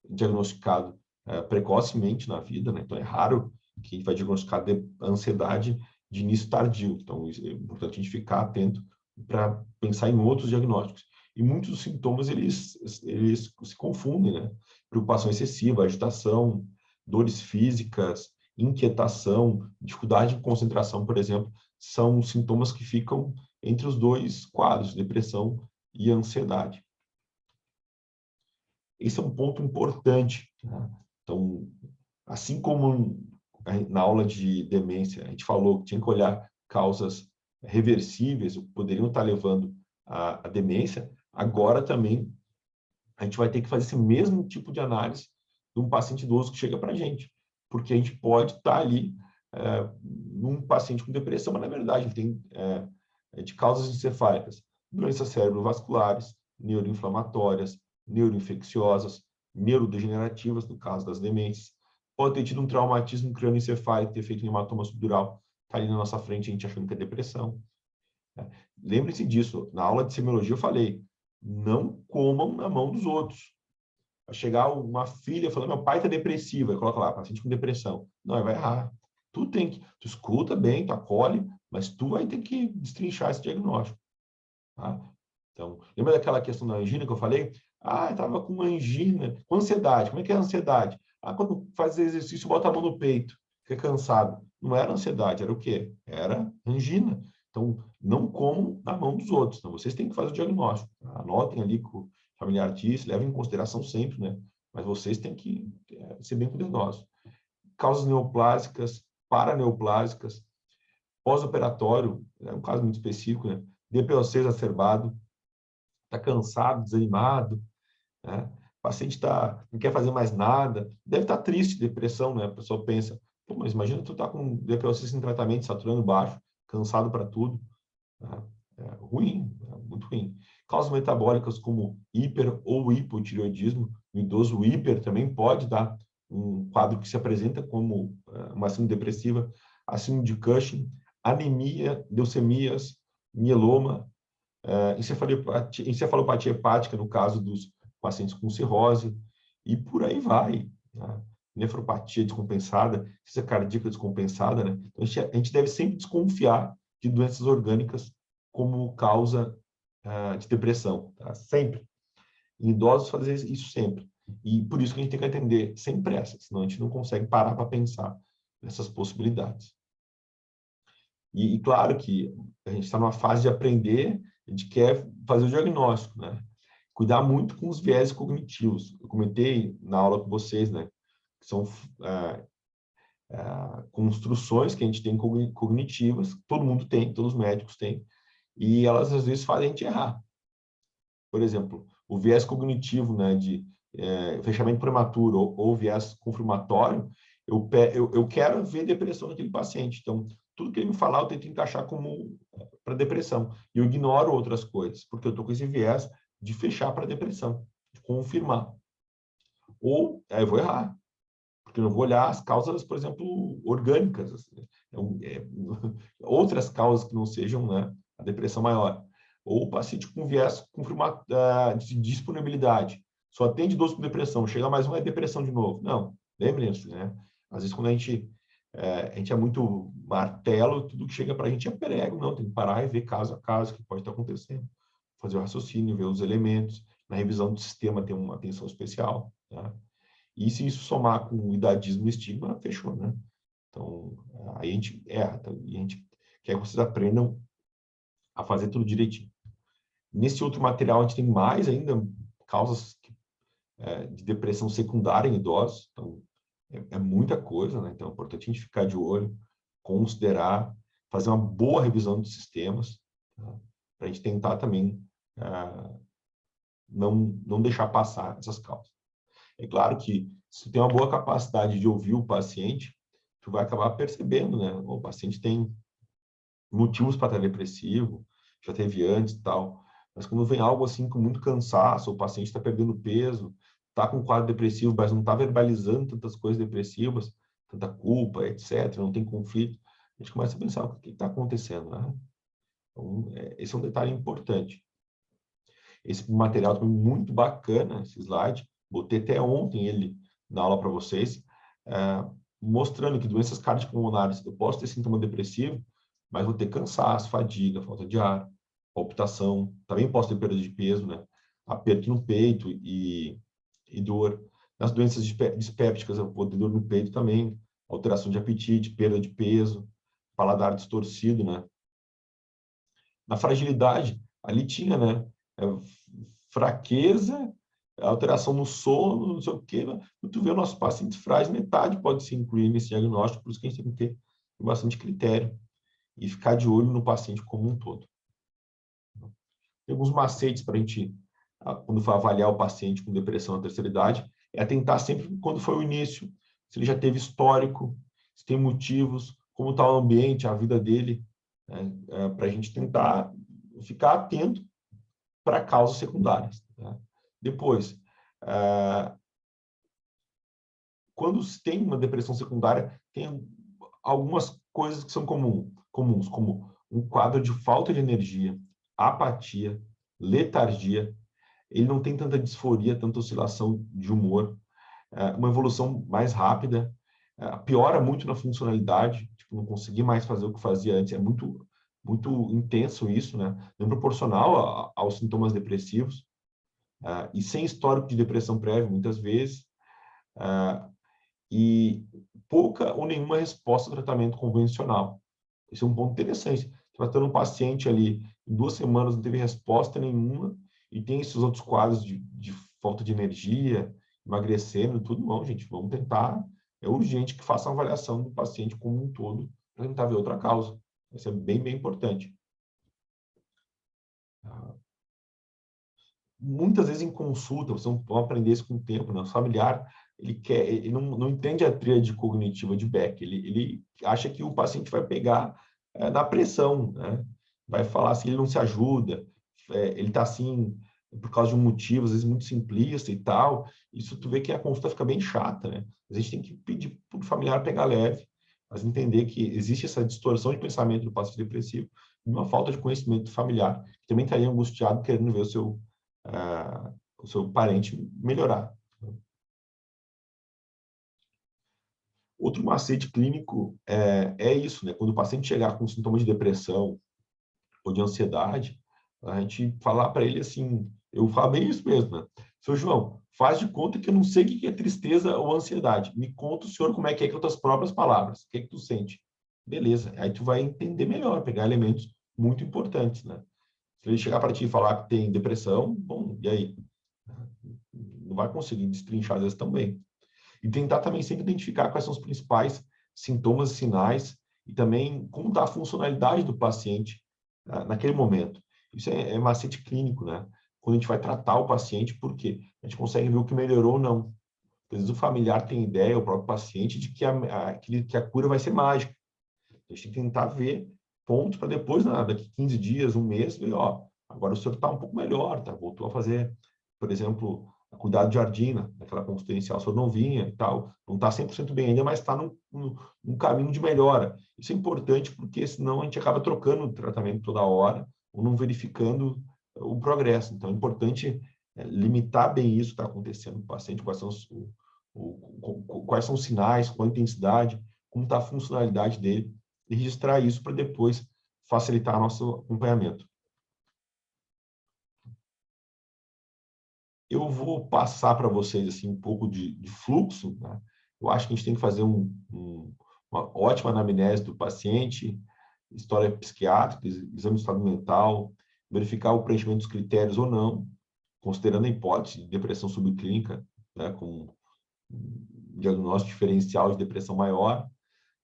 diagnosticado precocemente na vida, né? Então é raro que a gente vai diagnosticar ansiedade de início tardio. Então é importante a gente ficar atento para pensar em outros diagnósticos. E muitos dos sintomas eles se confundem, né? Preocupação excessiva, agitação, dores físicas, inquietação, dificuldade de concentração, por exemplo, são sintomas que ficam entre os dois quadros, depressão e ansiedade. Esse é um ponto importante, né? Então, assim como na aula de demência a gente falou que tinha que olhar causas reversíveis que poderiam estar levando à demência, agora também a gente vai ter que fazer esse mesmo tipo de análise de um paciente idoso que chega para a gente, porque a gente pode estar ali num paciente com depressão, mas na verdade ele tem de causas encefálicas, doenças cerebrovasculares, neuroinflamatórias, neuroinfecciosas, neurodegenerativas, no caso das demências. Pode ter tido um traumatismo crânioencefálico, ter feito um hematoma subdural, está ali na nossa frente, a gente achando que é depressão. Lembre-se disso, na aula de semiologia eu falei, não comam na mão dos outros. Vai chegar uma filha falando, meu pai está depressivo, aí coloca lá, paciente com depressão. Não, aí vai errar. Tu escuta bem, tu acolhe, mas tu vai ter que destrinchar esse diagnóstico. Tá? Então, lembra daquela questão da angina que eu falei? Ah, estava com angina, com ansiedade. Como é que é a ansiedade? Ah, quando faz exercício, bota a mão no peito, fica cansado. Não era ansiedade, era o quê? Era angina. Então, não comam na mão dos outros. Então, vocês têm que fazer o diagnóstico. Anotem ali com o familiar disso, levem em consideração sempre, né? Mas vocês têm que ser bem cuidadosos. Causas neoplásicas, paraneoplásicas, pós-operatório, é um caso muito específico, né? DPOC exacerbado, está cansado, desanimado, né? O paciente não quer fazer mais nada, deve estar triste, depressão, né? A pessoa pensa, pô, mas imagina tu tá com DPOC sem tratamento, saturando baixo, cansado para tudo, né? É ruim, é muito ruim. Causas metabólicas como hiper ou hipotireoidismo, o idoso hiper também pode dar um quadro que se apresenta como uma síndrome depressiva, a síndrome de Cushing, anemia, leucemias, mieloma, encefalopatia hepática, no caso dos pacientes com cirrose, e por aí vai. Né? Nefropatia descompensada, ciência cardíaca descompensada. Né? Então, a gente deve sempre desconfiar de doenças orgânicas como causa de depressão. Tá? Sempre. Em idosos, fazer isso sempre. E por isso que a gente tem que atender sem pressa, senão a gente não consegue parar para pensar nessas possibilidades. E claro que a gente está numa fase de aprender, a gente quer fazer o diagnóstico, né? Cuidar muito com os viés cognitivos. Eu comentei na aula com vocês, né? Que são construções que a gente tem cognitivas, todo mundo tem, todos os médicos têm, e elas às vezes fazem a gente errar. Por exemplo, o viés cognitivo, né, de fechamento prematuro ou viés confirmatório, eu quero ver depressão naquele paciente. Então, tudo que ele me falar, eu tento encaixar como para depressão. E eu ignoro outras coisas, porque eu estou com esse viés de fechar para depressão, de confirmar. Ou aí eu vou errar, porque eu não vou olhar as causas, por exemplo, orgânicas, assim, outras causas que não sejam, né, a depressão maior. Ou o paciente com viés de disponibilidade. Só atende 12 com depressão, chega mais um, é depressão de novo. Não, lembrem-se, né? Às vezes, quando a gente é muito martelo, tudo que chega para a gente é prego. Não, tem que parar e ver caso a caso o que pode estar acontecendo. Fazer o raciocínio, ver os elementos. Na revisão do sistema tem uma atenção especial, tá? E se isso somar com o idadismo e estigma, fechou, né? Então, aí a gente erra, tá? E a gente quer que vocês aprendam a fazer tudo direitinho. Nesse outro material, a gente tem mais ainda causas de depressão secundária em idosos. Então, é muita coisa, né? Então, é importante a gente ficar de olho, considerar, fazer uma boa revisão dos sistemas, tá? Para a gente tentar também não deixar passar essas causas. É claro que se tu tem uma boa capacidade de ouvir o paciente, tu vai acabar percebendo, né? O paciente tem motivos para estar depressivo, já teve antes e tal. Mas quando vem algo assim com muito cansaço, o paciente está perdendo peso, está com um quadro depressivo, mas não está verbalizando tantas coisas depressivas, tanta culpa, etc., não tem conflito, a gente começa a pensar o que está acontecendo, né? Então, esse é um detalhe importante. Esse material também muito bacana, esse slide, botei até ontem ele na aula para vocês, mostrando que doenças cardiopulmonares, eu posso ter sintoma depressivo, mas vou ter cansaço, fadiga, falta de ar, palpitação, também posso ter perda de peso, né? Aperto no peito e dor. Nas doenças dispépticas, eu vou ter dor no peito também, alteração de apetite, perda de peso, paladar distorcido, né? Na fragilidade, ali tinha, né? Fraqueza, alteração no sono, não sei o quê. Né? Tu vê o nosso paciente frágil, metade pode se incluir nesse diagnóstico, por isso que a gente tem que ter bastante critério e ficar de olho no paciente como um todo. Tem alguns macetes para a gente, quando for avaliar o paciente com depressão na terceira idade, é tentar sempre quando foi o início, se ele já teve histórico, se tem motivos, como está o ambiente, a vida dele, né? Para a gente tentar ficar atento para causas secundárias. Tá? Depois, quando se tem uma depressão secundária, tem algumas coisas que são comuns, como um quadro de falta de energia, apatia, letargia, ele não tem tanta disforia, tanta oscilação de humor, uma evolução mais rápida, piora muito na funcionalidade, tipo, não conseguir mais fazer o que fazia antes, é muito intenso isso, né? Não proporcional aos sintomas depressivos, e sem histórico de depressão prévio, muitas vezes, e pouca ou nenhuma resposta ao tratamento convencional. Esse é um ponto interessante. Tratando um paciente ali, em 2 semanas não teve resposta nenhuma, e tem esses outros quadros de falta de energia, emagrecendo, tudo bom, gente. Vamos tentar. É urgente que faça uma avaliação do paciente como um todo, para tentar ver outra causa. Isso é bem, bem importante. Muitas vezes em consulta, vocês vão aprender isso com o tempo, né? O familiar, ele não entende a tríade cognitiva de Beck, ele acha que o paciente vai pegar na pressão, né? Vai falar assim, ele não se ajuda, ele está assim por causa de um motivo, às vezes muito simplista e tal. Isso tu vê que a consulta fica bem chata, né? A gente tem que pedir para o familiar pegar leve, mas entender que existe essa distorção de pensamento do paciente depressivo e uma falta de conhecimento familiar, que também estaria angustiado querendo ver o seu parente melhorar. Outro macete clínico é isso, né? Quando o paciente chegar com sintomas de depressão ou de ansiedade, a gente falar para ele assim, eu falo bem isso mesmo, né? Seu João, faz de conta que eu não sei o que é tristeza ou ansiedade. Me conta o senhor como é que com as tuas próprias palavras. O que é que tu sente? Beleza. Aí tu vai entender melhor, pegar elementos muito importantes, né? Se ele chegar para ti e falar que tem depressão, bom, e aí? Não vai conseguir destrinchar às vezes também. E tentar também sempre identificar quais são os principais sintomas e sinais e também como está a funcionalidade do paciente naquele momento. Isso é macete clínico, né? Quando a gente vai tratar o paciente, por quê? A gente consegue ver o que melhorou ou não. Às vezes o familiar tem ideia, o próprio paciente, de que a cura vai ser mágica. A gente tem que tentar ver pontos para depois, daqui 15 dias, um mês, ver, ó, agora o senhor está um pouco melhor, tá? Voltou a fazer, por exemplo, cuidar do jardim, né? Naquela consulta inicial, o senhor não vinha e tal, não está 100% bem ainda, mas está num caminho de melhora. Isso é importante porque senão a gente acaba trocando o tratamento toda hora ou não verificando o progresso. Então, é importante limitar bem isso que está acontecendo com o paciente, quais são os sinais, qual a intensidade, como está a funcionalidade dele, e registrar isso para depois facilitar nosso acompanhamento. Eu vou passar para vocês assim, um pouco de fluxo, né? Eu acho que a gente tem que fazer uma ótima anamnese do paciente, história psiquiátrica, exame de estado mental, verificar o preenchimento dos critérios ou não, considerando a hipótese de depressão subclínica, né, com um diagnóstico diferencial de depressão maior,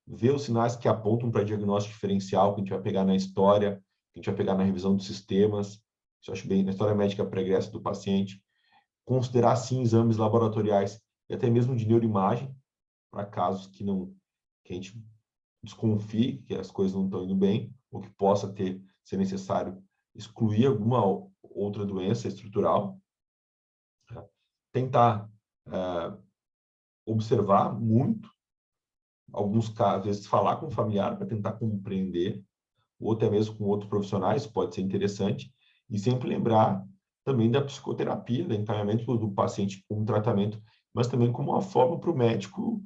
ver os sinais que apontam para diagnóstico diferencial, que a gente vai pegar na história, que a gente vai pegar na revisão dos sistemas, isso eu acho bem, na história médica pregressa do paciente, considerar, sim, exames laboratoriais e até mesmo de neuroimagem, para casos que a gente desconfie que as coisas não estão indo bem, ou que possa ser necessário excluir alguma outra doença estrutural. Tentar observar muito, alguns casos, às vezes falar com o familiar para tentar compreender, ou até mesmo com outros profissionais, pode ser interessante, e sempre lembrar também da psicoterapia, do encaminhamento do paciente com tratamento, mas também como uma forma para o médico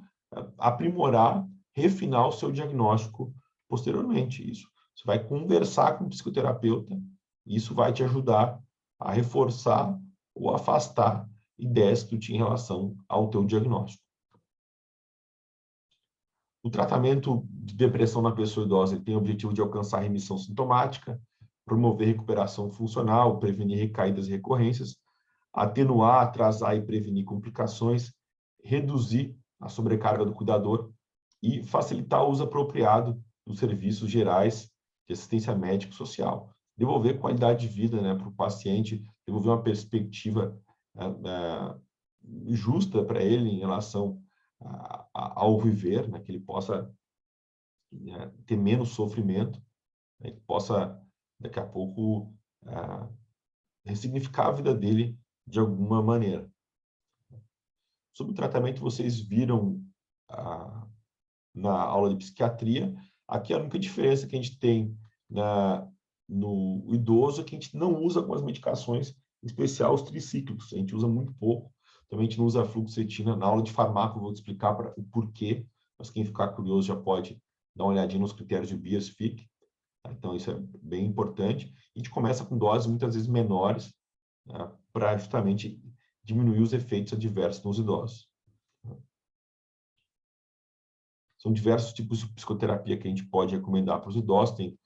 aprimorar, refinar o seu diagnóstico posteriormente. Isso. Você vai conversar com o psicoterapeuta, e isso vai te ajudar a reforçar ou afastar ideias que tu tinha em relação ao teu diagnóstico. O tratamento de depressão na pessoa idosa tem o objetivo de alcançar remissão sintomática, promover recuperação funcional, prevenir recaídas e recorrências, atenuar, atrasar e prevenir complicações, reduzir a sobrecarga do cuidador e facilitar o uso apropriado dos serviços gerais de assistência médico-social. Devolver qualidade de vida, né, para o paciente, devolver uma perspectiva justa para ele em relação ao viver, né, que ele possa ter menos sofrimento, né, que possa, daqui a pouco, ressignificar a vida dele de alguma maneira. Sobre o tratamento, vocês viram na aula de psiquiatria. Aqui a única diferença que a gente tem no idoso é que a gente não usa com as medicações, em especial os tricíclicos. A gente usa muito pouco. Também a gente não usa fluoxetina. Na aula de farmácia eu vou te explicar o porquê, mas quem ficar curioso já pode dar uma olhadinha nos critérios de Bias-Fic. Então, isso é bem importante. A gente começa com doses muitas vezes menores, né, para justamente diminuir os efeitos adversos nos idosos. São diversos tipos de psicoterapia que a gente pode recomendar para os idosos, tem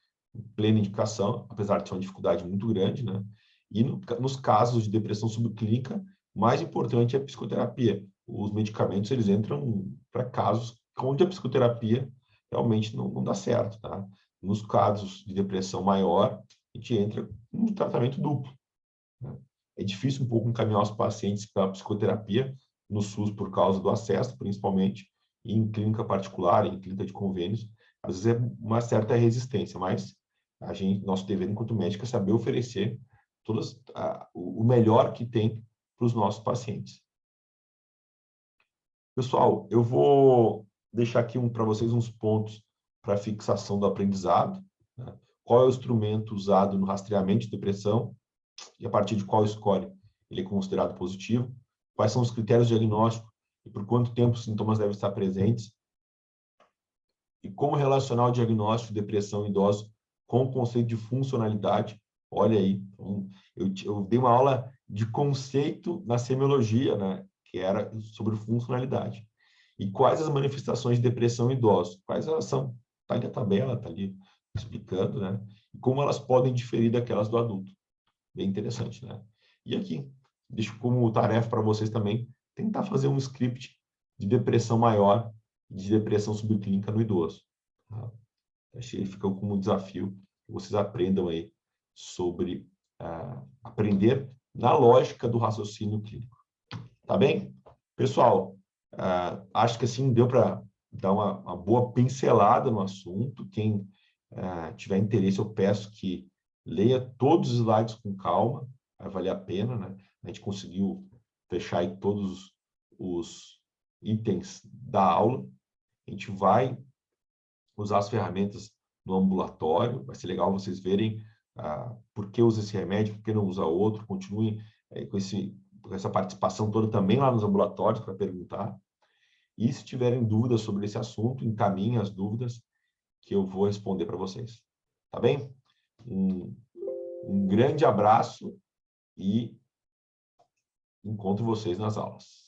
plena indicação, apesar de ser uma dificuldade muito grande, né? E nos casos de depressão subclínica, mais importante é a psicoterapia. Os medicamentos, eles entram para casos onde a psicoterapia realmente não dá certo, tá? Nos casos de depressão maior, a gente entra num tratamento duplo, né? É difícil um pouco encaminhar os pacientes para a psicoterapia no SUS por causa do acesso, principalmente, e em clínica particular, em clínica de convênios, às vezes é uma certa resistência, mas nosso dever enquanto médico é saber oferecer o melhor que tem para os nossos pacientes. Pessoal, eu vou deixar aqui para vocês uns pontos para fixação do aprendizado, né? Qual é o instrumento usado no rastreamento de depressão e a partir de qual score ele é considerado positivo, quais são os critérios diagnósticos e por quanto tempo os sintomas devem estar presentes, e como relacionar o diagnóstico de depressão em idosos com o conceito de funcionalidade. Olha aí, então, eu dei uma aula de conceito na semiologia, né, que era sobre funcionalidade. E quais as manifestações de depressão em idosos? Quais elas são? Está ali a tabela, está ali explicando, né? E como elas podem diferir daquelas do adulto. Bem interessante, né? E aqui, deixo como tarefa para vocês também tentar fazer um script de depressão maior, de depressão subclínica no idoso. Tá? Achei que fica como um desafio que vocês aprendam aí sobre aprender na lógica do raciocínio clínico. Tá bem? Pessoal, acho que assim deu para dar uma boa pincelada no assunto. Quem tiver interesse, eu peço que leia todos os slides com calma, vai valer a pena, né? A gente conseguiu fechar aí todos os itens da aula. A gente vai usar as ferramentas no ambulatório. Vai ser legal vocês verem por que usa esse remédio, por que não usa outro. Continuem com essa participação toda também lá nos ambulatórios para perguntar. E se tiverem dúvidas sobre esse assunto, encaminhem as dúvidas que eu vou responder para vocês. Tá bem? Um grande abraço e encontro vocês nas aulas.